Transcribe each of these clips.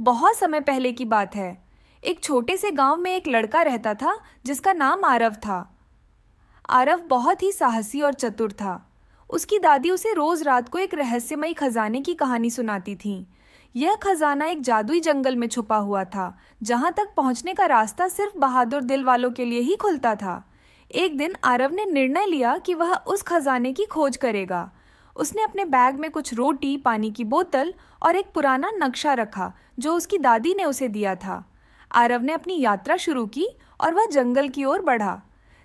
बहुत समय पहले की बात है। एक छोटे से गांव में एक लड़का रहता था जिसका नाम आरव था। आरव बहुत ही साहसी और चतुर था। उसकी दादी उसे रोज रात को एक रहस्यमयी खजाने की कहानी सुनाती थी। यह खजाना एक जादुई जंगल में छुपा हुआ था, जहां तक पहुंचने का रास्ता सिर्फ बहादुर दिल वालों के लिए ही खुलता था। एक दिन आरव ने निर्णय लिया कि वह उस खजाने की खोज करेगा। उसने अपने बैग में कुछ रोटी, पानी की बोतल और एक पुराना नक्शा रखा जो उसकी दादी ने उसे दिया था। आरव ने अपनी यात्रा शुरू की और वह जंगल की ओर बढ़ा।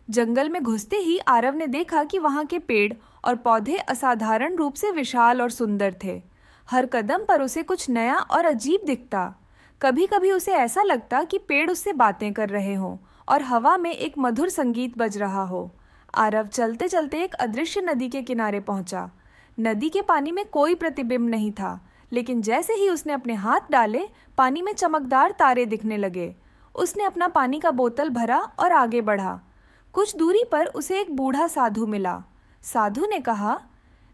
जंगल में घुसते ही आरव ने देखा कि वहां के पेड़ और पौधे असाधारण रूप से विशाल और सुंदर थे। हर कदम पर उसे कुछ नया और अजीब दिखता। कभी कभी उसे ऐसा लगता कि पेड़ उससे बातें कर रहे हों और हवा में एक मधुर संगीत बज रहा हो। आरव चलते चलते एक अदृश्य नदी के किनारे पहुंचा। नदी के पानी में कोई प्रतिबिंब नहीं था, लेकिन जैसे ही उसने अपने हाथ डाले, पानी में चमकदार तारे दिखने लगे। उसने अपना पानी का बोतल भरा और आगे बढ़ा। कुछ दूरी पर उसे एक बूढ़ा साधु मिला। साधु ने कहा,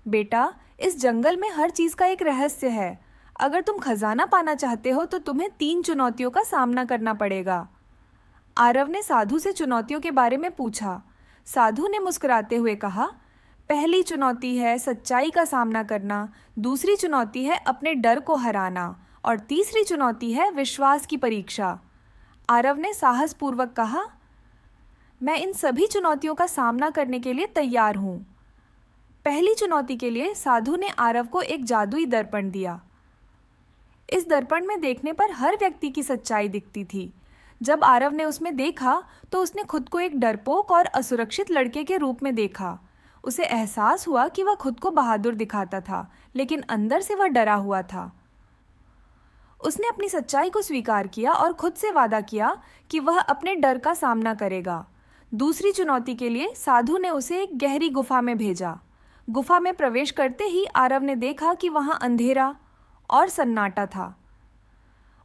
बेटा, इस जंगल में हर चीज का एक रहस्य है। अगर तुम खजाना पाना चाहते हो तो तुम्हें 3 चुनौतियों का सामना करना पड़ेगा। आरव ने साधु से चुनौतियों के बारे में पूछा। साधु ने मुस्कुराते हुए कहा, पहली चुनौती है सच्चाई का सामना करना, दूसरी चुनौती है अपने डर को हराना और तीसरी चुनौती है विश्वास की परीक्षा। आरव ने साहसपूर्वक कहा, मैं इन सभी चुनौतियों का सामना करने के लिए तैयार हूँ। पहली चुनौती के लिए साधु ने आरव को एक जादुई दर्पण दिया। इस दर्पण में देखने पर हर व्यक्ति की सच्चाई दिखती थी। जब आरव ने उसमें देखा तो उसने खुद को एक डरपोक और असुरक्षित लड़के के रूप में देखा। उसे एहसास हुआ कि वह खुद को बहादुर दिखाता था, लेकिन अंदर से वह डरा हुआ था। उसने अपनी सच्चाई को स्वीकार किया और खुद से वादा किया कि वह अपने डर का सामना करेगा। दूसरी चुनौती के लिए साधु ने उसे एक गहरी गुफा में भेजा। गुफा में प्रवेश करते ही आरव ने देखा कि वहां अंधेरा और सन्नाटा था।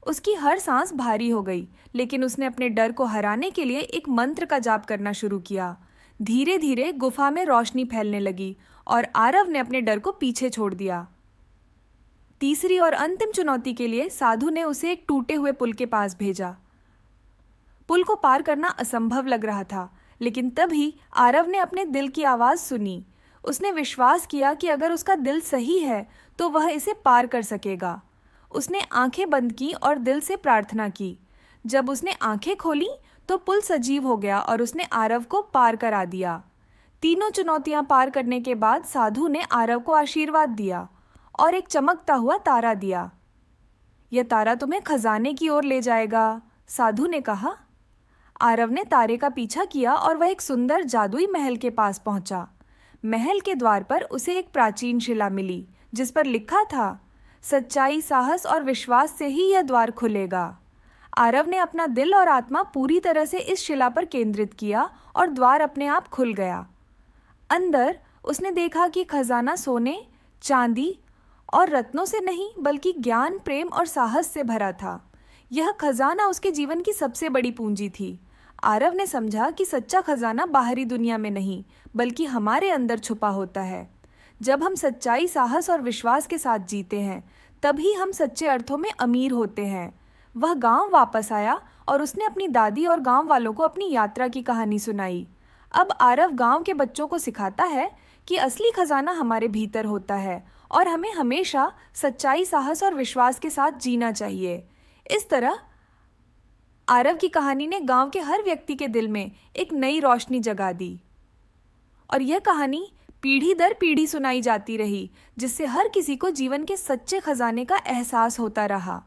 उसकी हर सांस भारी हो गई, लेकिन उसने अपने डर को हराने के लिए एक मंत्र का जाप करना शुरू किया। धीरे धीरे गुफा में रोशनी फैलने लगी और आरव ने अपने डर को पीछे छोड़ दिया। तीसरी और अंतिम चुनौती के लिए साधु ने उसे एक टूटे हुए पुल के पास भेजा। पुल को पार करना असंभव लग रहा था, लेकिन तभी आरव ने अपने दिल की आवाज़ सुनी। उसने विश्वास किया कि अगर उसका दिल सही है तो वह इसे पार कर सकेगा। उसने आंखें बंद की और दिल से प्रार्थना की। जब उसने आंखें खोली तो पुल सजीव हो गया और उसने आरव को पार करा दिया। तीनों चुनौतियां पार करने के बाद साधु ने आरव को आशीर्वाद दिया और एक चमकता हुआ तारा दिया। यह तारा तुम्हें खजाने की ओर ले जाएगा, साधु ने कहा। आरव ने तारे का पीछा किया और वह एक सुंदर जादुई महल के पास पहुंचा। महल के द्वार पर उसे एक प्राचीन शिला मिली जिस पर लिखा था, सच्चाई, साहस और विश्वास से ही यह द्वार खुलेगा। आरव ने अपना दिल और आत्मा पूरी तरह से इस शिला पर केंद्रित किया और द्वार अपने आप खुल गया। अंदर उसने देखा कि खजाना सोने, चांदी और रत्नों से नहीं बल्कि ज्ञान, प्रेम और साहस से भरा था। यह खजाना उसके जीवन की सबसे बड़ी पूंजी थी। आरव ने समझा कि सच्चा खजाना बाहरी दुनिया में नहीं बल्कि हमारे अंदर छुपा होता है। जब हम सच्चाई, साहस और विश्वास के साथ जीते हैं तभी हम सच्चे अर्थों में अमीर होते हैं। वह गांव वापस आया और उसने अपनी दादी और गांव वालों को अपनी यात्रा की कहानी सुनाई। अब आरव गांव के बच्चों को सिखाता है कि असली खजाना हमारे भीतर होता है और हमें हमेशा सच्चाई, साहस और विश्वास के साथ जीना चाहिए। इस तरह आरव की कहानी ने गांव के हर व्यक्ति के दिल में एक नई रोशनी जगा दी और यह कहानी पीढ़ी दर पीढ़ी सुनाई जाती रही, जिससे हर किसी को जीवन के सच्चे खजाने का एहसास होता रहा।